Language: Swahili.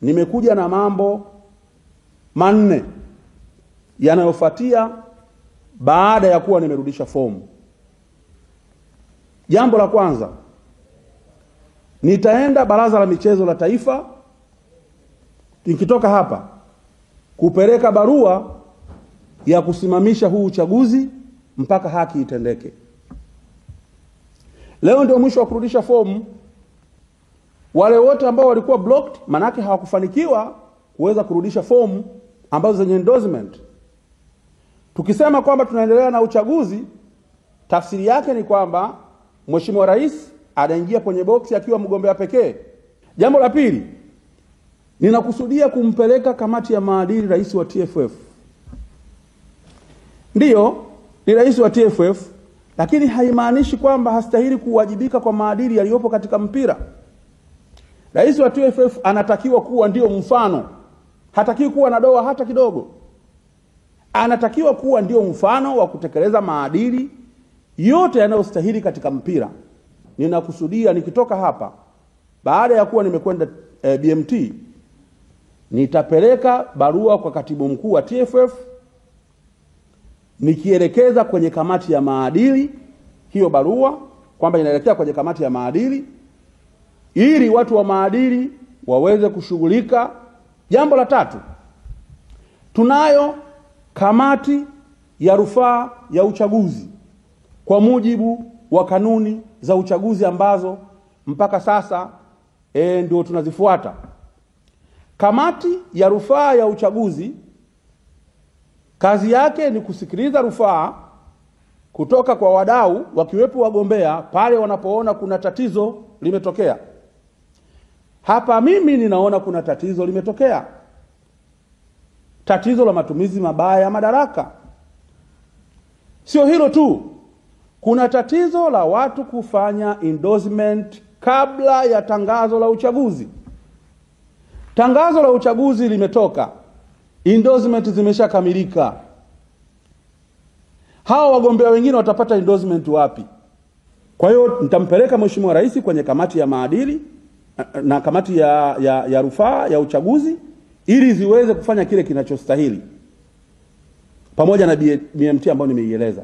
nimekuja na mambo manne yanayofuatia baada ya kuwa nimerudisha fomu. Jambo la kwanza, nitaenda Baraza la Michezo la Taifa, nikitoka hapa kupeleka barua ya kusimamisha huu uchaguzi mpaka haki itendeke. Leo ndio mwisho wa kurudisha fomu. Wale wote ambao walikuwa blocked, manake hawakufanikiwa kuweza kurudisha fomu ambazo zenye endorsement. Tukisema kwamba tunaendelea na uchaguzi, tafsiri yake ni kwamba Mheshimiwa Rais anaingia kwenye boksi akiwa mgombea pekee. Jambo la pili, ninakusudia kumpeleka kamati ya maadili rais wa TFF. Ndiyo, ni rais wa TFF, lakini haimaanishi kwamba hastahili kuwajibika kwa maadili yaliyopo katika mpira. Rais wa TFF anatakiwa kuwa ndio mfano. Hatakiwi kuwa na doa hata kidogo. Anatakiwa kuwa ndio mfano wa kutekeleza maadili yote yanayostahili katika mpira. Ninakusudia nikitoka hapa, baada ya kuwa nimekwenda BMT, nitapeleka barua kwa katibu mkuu wa TFF nikielekeza kwenye kamati ya maadili hiyo barua kwamba inaelekea kwenye kamati ya maadili ili watu wa maadili waweze kushughulika. Jambo la tatu, tunayo kamati ya rufaa ya uchaguzi kwa mujibu wa kanuni za uchaguzi ambazo mpaka sasa ndio tunazifuata. Kamati ya rufaa ya uchaguzi kazi yake ni kusikiliza rufaa kutoka kwa wadau wakiwepo wagombea pale wanapoona kuna tatizo limetokea. Hapa mimi ninaona kuna tatizo limetokea. Tatizo la matumizi mabaya ya madaraka. Sio hilo tu. Kuna tatizo la watu kufanya endorsement kabla ya tangazo la uchaguzi. Tangazo la uchaguzi limetoka. Endorsement zimeshakamilika. Hawa wagombea wengine watapata endorsement wapi? Kwa hiyo nitampeleka Mheshimiwa Rais kwenye kamati ya maadili na kamati ya rufaa ya uchaguzi ili ziweze kufanya kile kinachostahili pamoja na BMT ambayo nimeieleza.